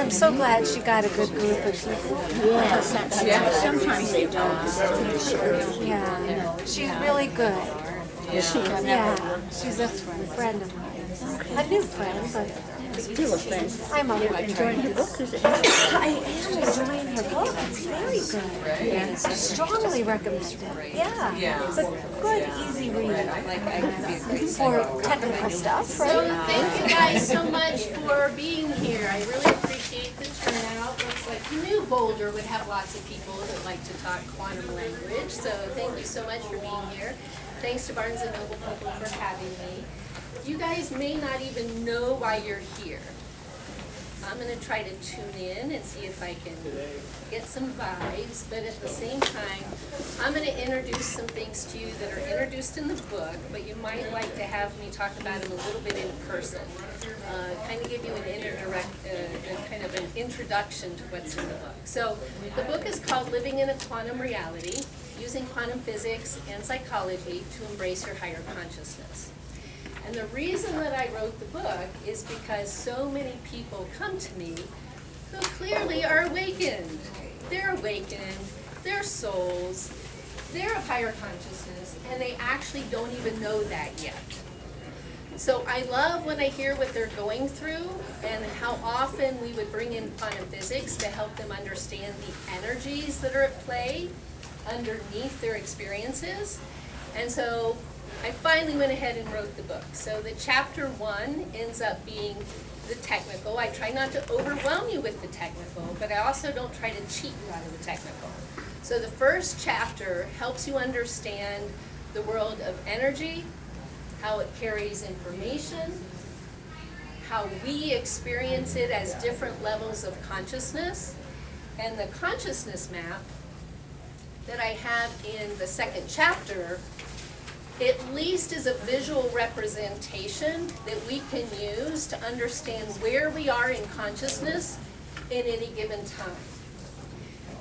I'm so glad she got a good group of people. Yes, that's sometimes they don't. Yeah, she's really good. Yeah, she's a friend of mine. A new friend, but Still a friend. I'm a Enjoying the book, is it? I am enjoying her book. It's very good. Yeah. Strongly recommended. Yeah. It's a good, easy read. For technical stuff, right? So thank you guys so much for being here. I really appreciate the turnout. Looks like you knew Boulder would have lots of people that like to talk quantum language. So thank you so much for being here. Thanks to Barnes & Noble people for having me. You guys may not even know why you're here. I'm going to try to tune in and see if I can get some vibes, but at the same time, I'm going to introduce some things to you that are introduced in the book, but you might like to have me talk about them a little bit in person. Kind of give you kind of an introduction to what's in the book. So the book is called Living in a Quantum Reality, Using Quantum Physics and Psychology to Embrace Your Higher Consciousness. And the reason that I wrote the book is because so many people come to me who clearly are awakened. They're awakened, they're souls, they're of higher consciousness, and they actually don't even know that yet. So I love when I hear what they're going through and how often we would bring in quantum physics to help them understand the energies that are at play underneath their experiences. And so I finally went ahead and wrote the book. So the chapter 1 ends up being the technical. I try not to overwhelm you with the technical, but I also don't try to cheat you out of the technical. So the first chapter helps you understand the world of energy, how it carries information, how we experience it as different levels of consciousness, and the consciousness map that I have in the second chapter at least is a visual representation that we can use to understand where we are in consciousness at any given time.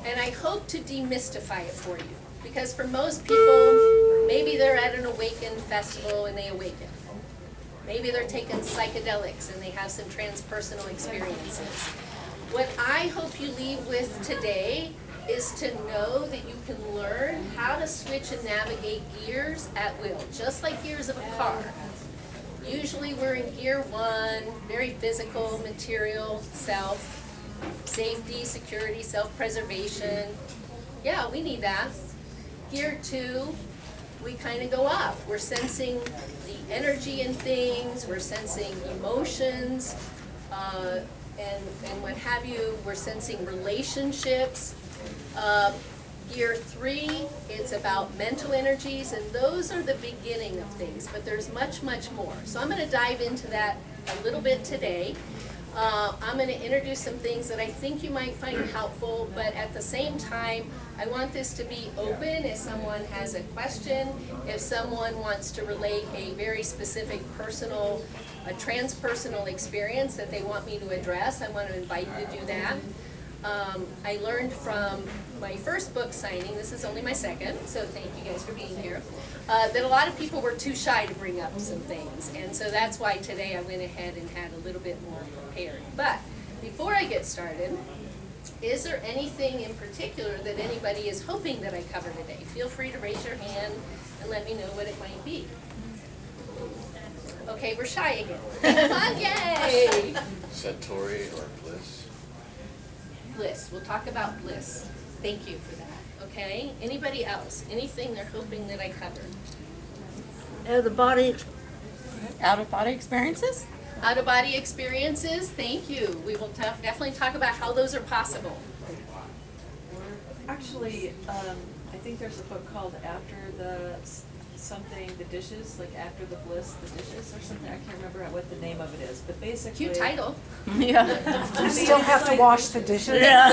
And I hope to demystify it for you, because for most people, maybe they're at an Awaken festival and they awaken. Maybe they're taking psychedelics and they have some transpersonal experiences. What I hope you leave with today is to know that you can learn how to switch and navigate gears at will, just like gears of a car. Usually we're in gear 1, very physical, material, self, safety, security, self-preservation. Yeah, we need that. Gear 2, we kind of go up. We're sensing the energy in things, we're sensing emotions, and what have you. We're sensing relationships. Gear 3, it's about mental energies, and those are the beginning of things, but there's much, much more. So I'm going to dive into that a little bit today. I'm going to introduce some things that I think you might find helpful, but at the same time, I want this to be open if someone has a question, if someone wants to relate a very specific personal, a transpersonal experience that they want me to address. I want to invite you to do that. I learned from my first book signing, this is only my second, so thank you guys for being here, that a lot of people were too shy to bring up some things, and so that's why today I went ahead and had a little bit more prepared. But before I get started, is there anything in particular that anybody is hoping that I cover today? Feel free to raise your hand and let me know what it might be. Okay, we're shy again. Come on, yay! Satori or bliss? Bliss. We'll talk about bliss. Thank you for that. Okay? Anybody else? Anything they're hoping that I cover? Out-of-body experiences? Out-of-body experiences. Thank you. We will definitely talk about how those are possible. Actually, I think there's a book called After the something, the dishes, like After the Bliss, the dishes or something. I can't remember what the name of it is, but basically. Cute title. Yeah. You still have to wash the dishes. Yeah.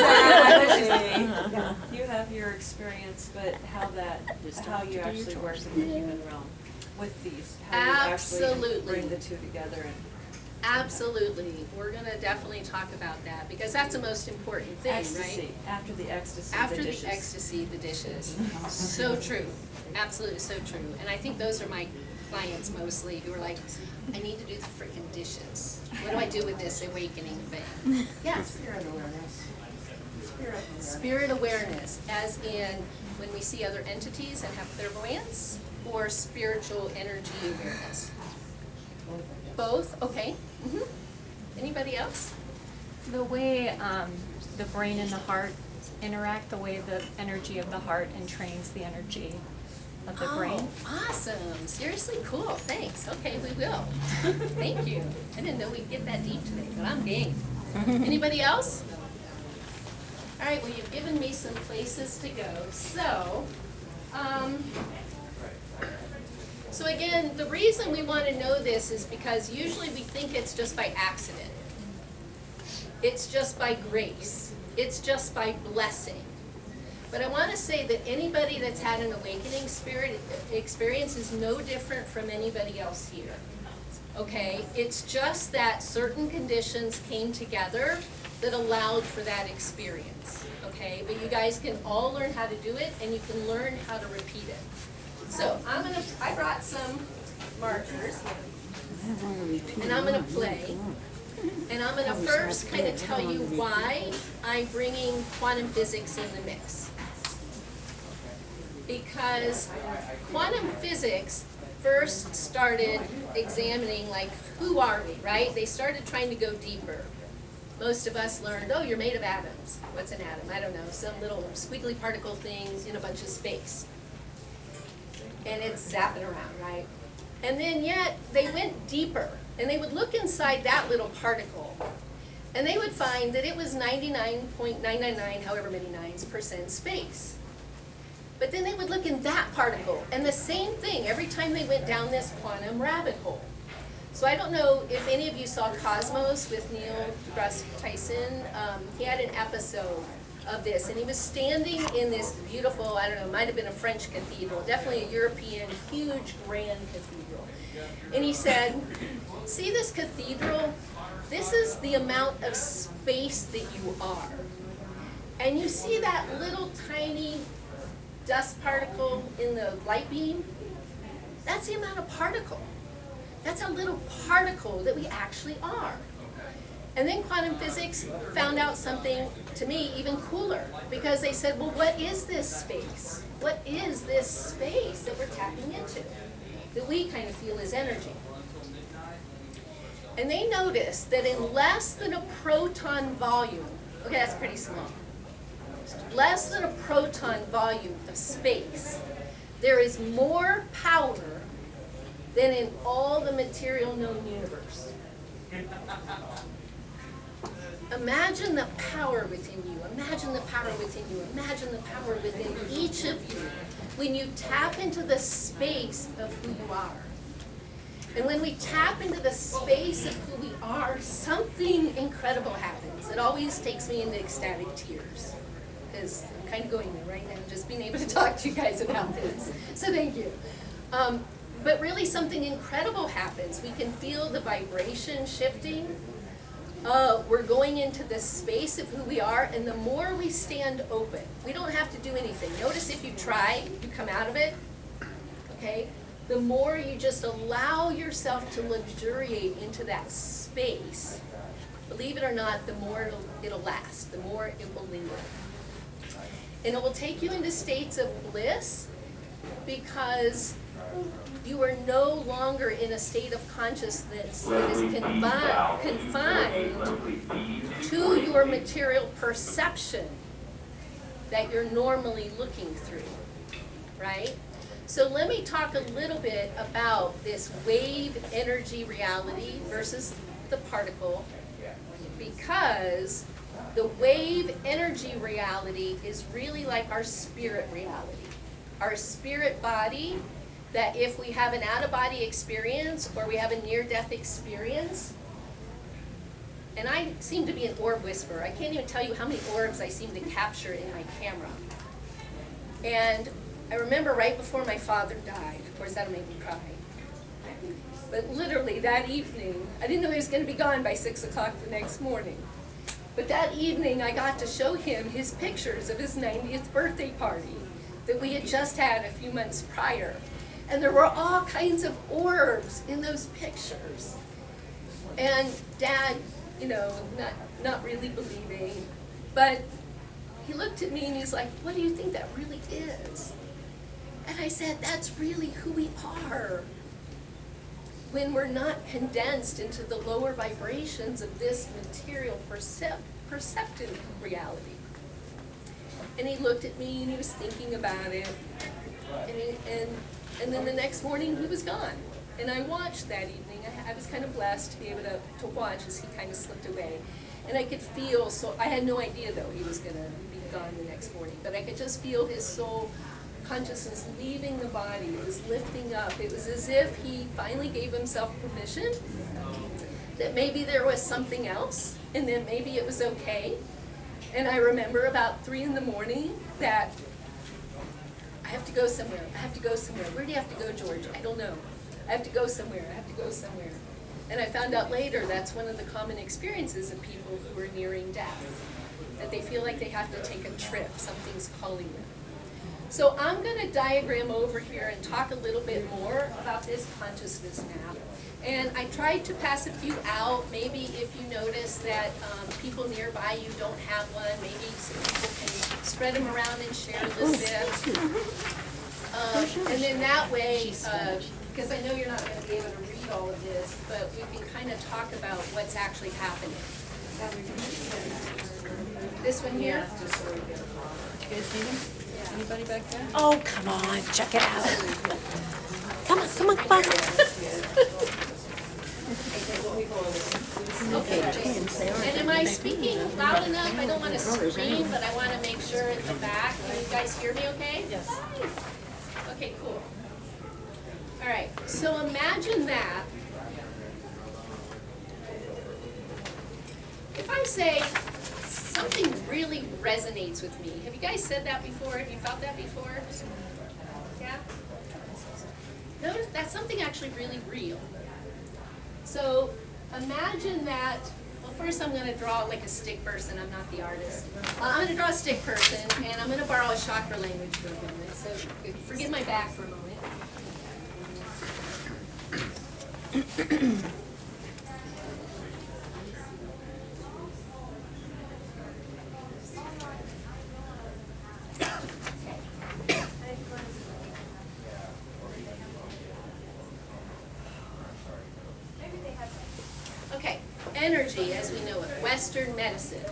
You have your experience, but how you actually work in the human realm with these, how you actually bring the two together. And Absolutely. We're going to definitely talk about that because that's the most important thing, ecstasy. right? After the ecstasy, After the dishes. the ecstasy, the dishes. So true. Absolutely so true. And I think those are my clients mostly who are like, I need to do the freaking dishes. What do I do with this awakening thing? Yes? Spirit awareness. Spirit awareness, as in when we see other entities and have clairvoyance, or spiritual energy awareness? Both, okay. Anybody else? The way the brain and the heart interact, the way the energy of the heart entrains the energy of the brain. Oh, awesome. Seriously, cool. Thanks. Okay, we will. Thank you. I didn't know we'd get that deep today, but I'm game. Anybody else? All right, well, you've given me some places to go. So again, the reason we want to know this is because usually we think it's just by accident. It's just by grace. It's just by blessing. But I want to say that anybody that's had an awakening spirit experience is no different from anybody else here. Okay? It's just that certain conditions came together that allowed for that experience. Okay? But you guys can all learn how to do it, and you can learn how to repeat it. So I brought some markers, and I'm gonna play. And I'm gonna first kind of tell you why I'm bringing quantum physics in the mix. Because quantum physics first started examining, like, who are we, right? They started trying to go deeper. Most of us learned, oh, you're made of atoms. What's an atom? I don't know, some little squiggly particle things in a bunch of space. And it's zapping around, right? And then yet, they went deeper, and they would look inside that little particle, and they would find that it was 99.999, however many %, space. But then they would look in that particle, and the same thing every time they went down this quantum rabbit hole. So I don't know if any of you saw Cosmos with Neil deGrasse Tyson. He had an episode of this, and he was standing in this beautiful, I don't know, might have been a French cathedral, definitely a European, huge, grand cathedral. And he said, see this cathedral? This is the amount of space that you are. And you see that little tiny dust particle in the light beam? That's the amount of particle. That's a little particle that we actually are. And then quantum physics found out something, to me, even cooler, because they said, well, what is this space? What is this space that we're tapping into, that we kind of feel is energy? And they noticed that in less than a proton volume, okay, that's pretty small, less than a proton volume of space, there is more power than in all the material known universe. Imagine the power within you. Imagine the power within you. Imagine the power within each of you when you tap into the space of who you are. And when we tap into the space of who we are, something incredible happens. It always takes me into ecstatic tears, because I'm kind of going there right now, just being able to talk to you guys about this. So thank you. But really something incredible happens. We can feel the vibration shifting. We're going into this space of who we are, and the more we stand open, we don't have to do anything. Notice if you try, you come out of it, okay? The more you just allow yourself to luxuriate into that space, believe it or not, the more it'll last, the more it will linger. And it will take you into states of bliss, because you are no longer in a state of consciousness that is confined to your material perception that you're normally looking through, right? So let me talk a little bit about this wave energy reality versus the particle, because the wave energy reality is really like our spirit reality. Our spirit body, that if we have an out-of-body experience or we have a near-death experience, and I seem to be an orb whisperer. I can't even tell you how many orbs I seem to capture in my camera. And I remember right before my father died, of course that'll make me cry, but literally that evening, I didn't know he was going to be gone by 6 o'clock the next morning. But that evening I got to show him his pictures of his 90th birthday party that we had just had a few months prior. And there were all kinds of orbs in those pictures. And Dad, you know, not really believing, but he looked at me and he's like, what do you think that really is? And I said, that's really who we are when we're not condensed into the lower vibrations of this material perceptive reality. And he looked at me and he was thinking about it, and then the next morning he was gone. And I watched that evening. I was kind of blessed to be able to watch as he kind of slipped away. And I could feel, so I had no idea though he was gonna be gone the next morning, but I could just feel his soul consciousness leaving the body. It was lifting up. It was as if he finally gave himself permission that maybe there was something else and that maybe it was okay. And I remember about 3 in the morning that I have to go somewhere. I have to go somewhere. Where do you have to go, George? I don't know. I have to go somewhere. I have to go somewhere. And I found out later that's one of the common experiences of people who are nearing death, that they feel like they have to take a trip. Something's calling them. So I'm going to diagram over here and talk a little bit more about this consciousness map. And I tried to pass a few out. Maybe if you notice that people nearby you don't have one, maybe some people can spread them around and share a little bit. And then that way, because I know you're not going to be able to read all of this, but we can kind of talk about what's actually happening. This one here. You guys need him? Anybody back there? Oh, come on, check it out. Come on, come on, come on. Okay, and am I speaking loud enough? I don't want to scream, but I want to make sure at the back. Can you guys hear me okay? Yes. Okay, cool. All right, so imagine that. If I say something really resonates with me, have you guys said that before? Have you felt that before? Yeah? Notice that's something actually really real. So imagine that, well first I'm going to draw like a stick person, I'm not the artist. I'm going to draw a stick person and I'm going to borrow a chakra language for a moment. So forgive my back for a moment. Okay, energy as we know it, Western medicine.